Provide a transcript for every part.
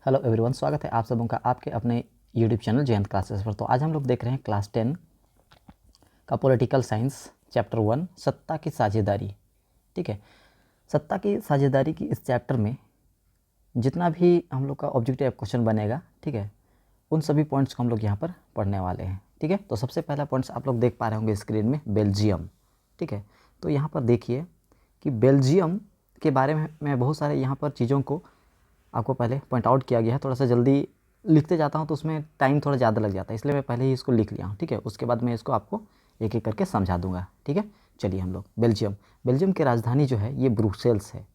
Hello everyone, स्वागत है आप सबों का आपके अपने यूट्यूब चैनल जयंत क्लासेस पर। तो आज हम लोग देख रहे हैं क्लास 10 का पॉलिटिकल साइंस चैप्टर 1 सत्ता की साझेदारी। ठीक है, सत्ता की साझेदारी की इस चैप्टर में जितना भी हम लोग का ऑब्जेक्टिव क्वेश्चन बनेगा, ठीक है, उन सभी पॉइंट्स को हम लोग यहाँ पर पढ़ने वाले हैं। ठीक है, तो सबसे पहला पॉइंट्स आप लोग देख पा रहे होंगे स्क्रीन में, बेल्जियम। ठीक है, तो यहाँ पर देखिए कि बेल्जियम के बारे में मैं बहुत सारे यहाँ पर चीज़ों को आपको पहले पॉइंट आउट किया गया है। थोड़ा सा जल्दी लिखते जाता हूँ तो उसमें टाइम थोड़ा ज़्यादा लग जाता है, इसलिए मैं पहले ही इसको लिख लिया हूँ। ठीक है, उसके बाद मैं इसको आपको एक एक करके समझा दूंगा। ठीक है, चलिए हम लोग बेल्जियम की राजधानी जो है ये ब्रुसेल्स है।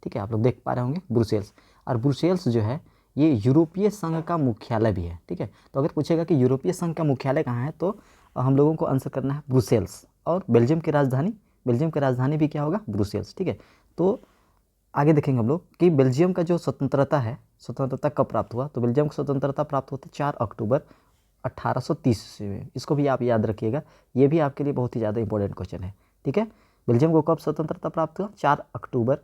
ठीक है, आप लोग देख पा रहे होंगे ब्रुसेल्स। और ब्रुसेल्स जो है ये यूरोपीय संघ का मुख्यालय भी है। ठीक है, तो अगर पूछेगा कि यूरोपीय संघ का मुख्यालय कहाँ है तो हम लोगों को आंसर करना है ब्रुसेल्स। और बेल्जियम की राजधानी भी क्या होगा? ब्रुसेल्स। ठीक है, तो आगे देखेंगे हम लोग कि बेल्जियम का जो स्वतंत्रता है, स्वतंत्रता कब प्राप्त हुआ? तो बेल्जियम को स्वतंत्रता प्राप्त होती 4 अक्टूबर 1830 ईस्वी में। इसको भी आप याद रखिएगा, ये भी आपके लिए बहुत ही ज़्यादा इंपॉर्टेंट क्वेश्चन है। ठीक है, बेल्जियम को कब स्वतंत्रता प्राप्त हुआ? 4 अक्टूबर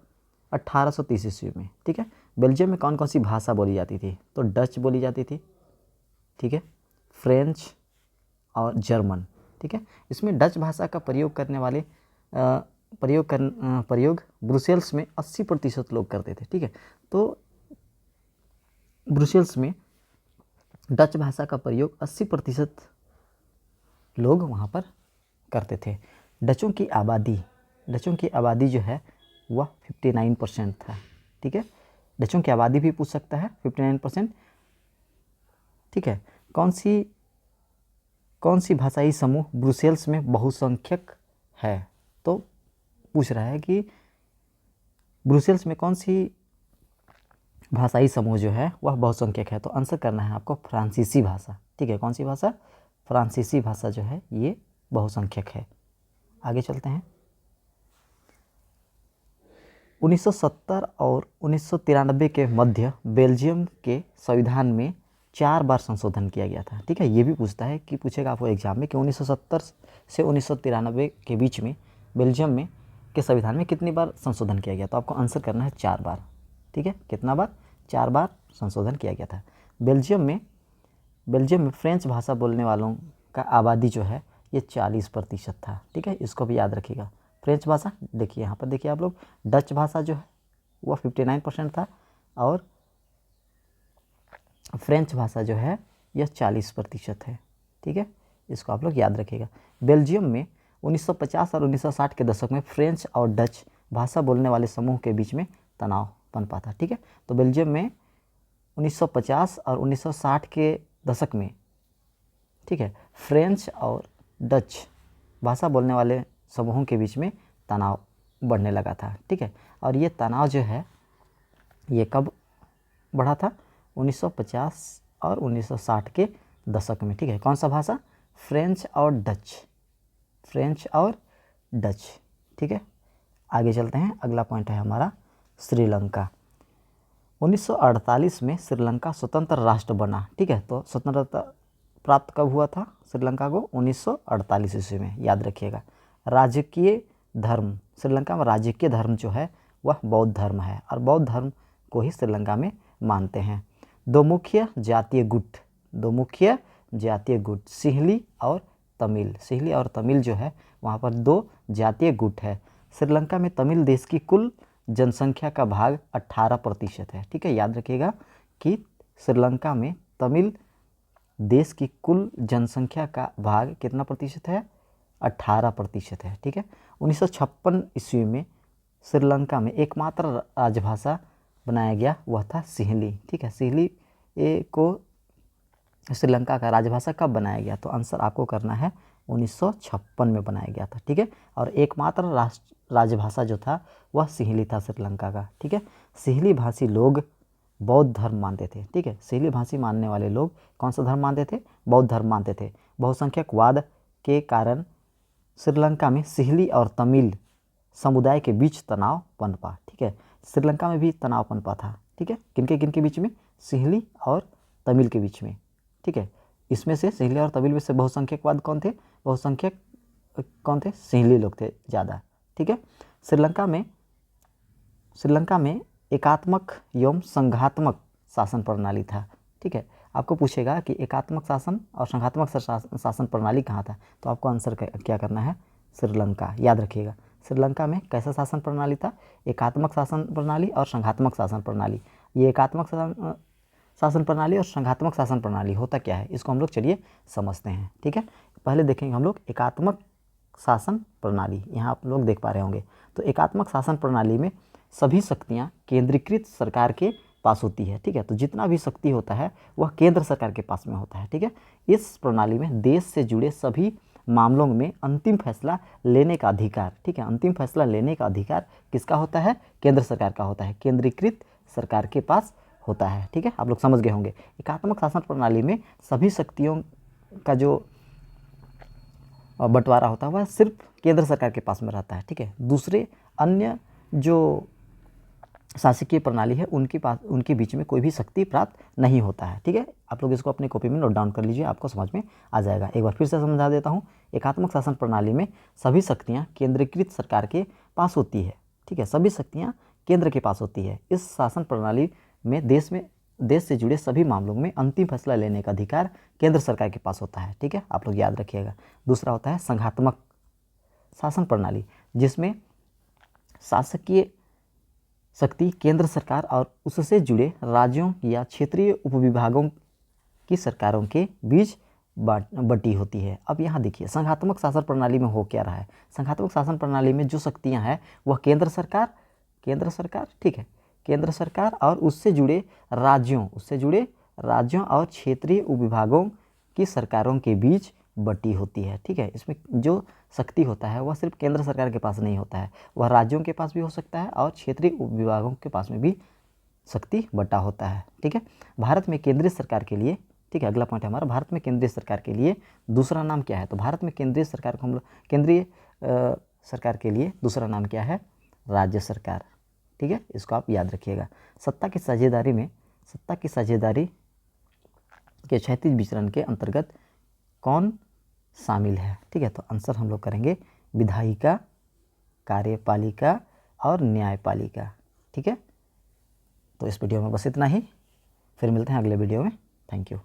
1830 ईस्वी में। ठीक है, बेल्जियम में कौन कौन सी भाषा बोली जाती थी? तो डच बोली जाती थी, ठीक है, फ्रेंच और जर्मन। ठीक है, इसमें डच भाषा का प्रयोग करने वाले प्रयोग ब्रुसेल्स में 80% लोग करते थे। ठीक है, तो ब्रुसेल्स में डच भाषा का प्रयोग 80% लोग वहाँ पर करते थे। डचों की आबादी जो है वह 59% था। ठीक है, डचों की आबादी भी पूछ सकता है, 59%। ठीक है, कौन सी भाषाई समूह ब्रुसेल्स में बहुसंख्यक है? तो पूछ रहा है कि ब्रुसेल्स में कौन सी भाषाई समूह जो है वह बहुसंख्यक है। तो आंसर करना है आपको फ्रांसीसी भाषा। ठीक है, कौन सी भाषा? फ्रांसीसी भाषा जो है ये बहुसंख्यक है। आगे चलते हैं। 1970 और 1993 के मध्य बेल्जियम के संविधान में 4 बार संशोधन किया गया था। ठीक है, ये भी पूछेगा आपको एग्जाम में कि 1970 से 1993 के बीच में बेल्जियम में के संविधान में कितनी बार संशोधन किया गया? तो आपको आंसर करना है 4 बार। ठीक है, कितना बार? 4 बार संशोधन किया गया था। बेल्जियम में फ्रेंच भाषा बोलने वालों का आबादी जो है ये 40% था। ठीक है, इसको भी याद रखिएगा। फ्रेंच भाषा देखिए, यहाँ पर देखिए आप लोग, डच भाषा जो है वह 59% था और फ्रेंच भाषा जो है यह 40% है। ठीक है, इसको आप लोग याद रखिएगा। बेल्जियम में 1950 और 1960 के दशक में फ्रेंच और डच भाषा बोलने वाले समूह के बीच में तनाव पनपा था। ठीक है, तो बेल्जियम में 1950 और 1960 के दशक में, ठीक है, फ्रेंच और डच भाषा बोलने वाले समूहों के बीच में तनाव बढ़ने लगा था। ठीक है, और ये तनाव जो है ये कब बढ़ा था? 1950 और 1960 के दशक में। ठीक है, कौन सा भाषा? फ्रेंच और डच। ठीक है, आगे चलते हैं। अगला पॉइंट है हमारा श्रीलंका। 1948 में श्रीलंका स्वतंत्र राष्ट्र बना। ठीक है, तो स्वतंत्रता प्राप्त कब हुआ था श्रीलंका को? 1948 ईस्वी में, याद रखिएगा। राजकीय धर्म, श्रीलंका में राजकीय धर्म जो है वह बौद्ध धर्म है और बौद्ध धर्म को ही श्रीलंका में मानते हैं। दो मुख्य जातीय गुट सिंहली और तमिल जो है वहाँ पर 2 जातीय गुट है। श्रीलंका में तमिल देश की कुल जनसंख्या का भाग 18% है। ठीक है, याद रखिएगा कि श्रीलंका में तमिल देश की कुल जनसंख्या का भाग कितना प्रतिशत है? 18% है। ठीक है, 1956 ईस्वी में श्रीलंका में एकमात्र राजभाषा बनाया गया, वह था सिंहली। ठीक है, सिंहली को श्रीलंका का राजभाषा कब बनाया गया? तो आंसर आपको करना है 1956 में बनाया गया था। ठीक है, और एकमात्र राजभाषा जो था वह सिंहली था श्रीलंका का। ठीक है, सिंहली भाषी लोग बौद्ध धर्म मानते थे। ठीक है, सिंहली भाषी मानने वाले लोग कौन सा धर्म मानते थे? बौद्ध धर्म मानते थे। बहुसंख्यकवाद के कारण श्रीलंका में सिंहली और तमिल समुदाय के बीच तनाव पनपा। ठीक है, श्रीलंका में भी तनाव पनपा था। ठीक है, किनके बीच में? सिंहली और तमिल के बीच में। ठीक है, इसमें से सिंहली और तमिल में से बहुसंख्यकवाद कौन थे? बहुसंख्यक कौन थे? सिंहली लोग थे ज़्यादा। ठीक है, श्रीलंका में एकात्मक एवं संघात्मक शासन प्रणाली था। ठीक है, आपको पूछेगा कि एकात्मक शासन और संघात्मक शासन प्रणाली कहाँ था, तो आपको आंसर क्या करना है, श्रीलंका। याद रखिएगा, श्रीलंका में कैसा शासन प्रणाली था, एकात्मक शासन प्रणाली और संघात्मक शासन प्रणाली। ये एकात्मक शासन प्रणाली और संघात्मक शासन प्रणाली होता क्या है, इसको हम लोग चलिए समझते हैं। ठीक है, पहले देखेंगे हम लोग एकात्मक शासन प्रणाली। यहाँ आप लोग देख पा रहे होंगे, तो एकात्मक शासन प्रणाली में सभी शक्तियाँ केंद्रीकृत सरकार के पास होती है। ठीक है, तो जितना भी शक्ति होता है वह केंद्र सरकार के पास में होता है। ठीक है, इस प्रणाली में देश से जुड़े सभी मामलों में अंतिम फैसला लेने का अधिकार, ठीक है, अंतिम फैसला लेने का अधिकार किसका होता है, केंद्र सरकार का होता है, केंद्रीकृत सरकार के पास होता है। ठीक है, आप लोग समझ गए होंगे। एकात्मक शासन प्रणाली में सभी शक्तियों का जो बंटवारा होता है वह सिर्फ केंद्र सरकार के पास में रहता है। ठीक है, दूसरे अन्य जो शासकीय प्रणाली है उनके बीच में कोई भी शक्ति प्राप्त नहीं होता है। ठीक है, आप लोग इसको अपनी कॉपी में नोट डाउन कर लीजिए, आपको समझ में आ जाएगा। एक बार फिर से समझा देता हूँ, एकात्मक शासन प्रणाली में सभी शक्तियाँ केंद्रीकृत सरकार के पास होती है। ठीक है, सभी शक्तियाँ केंद्र के पास होती है। इस शासन प्रणाली में देश से जुड़े सभी मामलों में अंतिम फैसला लेने का अधिकार केंद्र सरकार के पास होता है। ठीक है, आप लोग याद रखिएगा। दूसरा होता है संघात्मक शासन प्रणाली, जिसमें शासकीय शक्ति केंद्र सरकार और उससे जुड़े राज्यों या क्षेत्रीय उपविभागों की सरकारों के बीच बटी होती है। अब यहाँ देखिए संघात्मक शासन प्रणाली में हो क्या रहा है। संघात्मक शासन प्रणाली में जो शक्तियाँ हैं वह केंद्र सरकार, ठीक है, केंद्र सरकार और उससे जुड़े राज्यों और क्षेत्रीय उपविभागों की सरकारों के बीच बटी होती है। ठीक है, इसमें जो शक्ति होता है वह सिर्फ केंद्र सरकार के पास नहीं होता है, वह राज्यों के पास भी हो सकता है और क्षेत्रीय उपविभागों के पास में भी शक्ति बटा होता है। ठीक है, भारत में केंद्रीय सरकार के लिए, ठीक है, अगला पॉइंट है हमारा, भारत में केंद्रीय सरकार के लिए दूसरा नाम क्या है, तो भारत में केंद्रीय सरकार को हम लोग केंद्रीय सरकार के लिए दूसरा नाम क्या है, राज्य सरकार। ठीक है, इसको आप याद रखिएगा। सत्ता की साझेदारी के क्षैतिज विचरण के अंतर्गत कौन शामिल है। ठीक है, तो आंसर हम लोग करेंगे विधायिका, कार्यपालिका और न्यायपालिका। ठीक है, तो इस वीडियो में बस इतना ही, फिर मिलते हैं अगले वीडियो में। Thank you.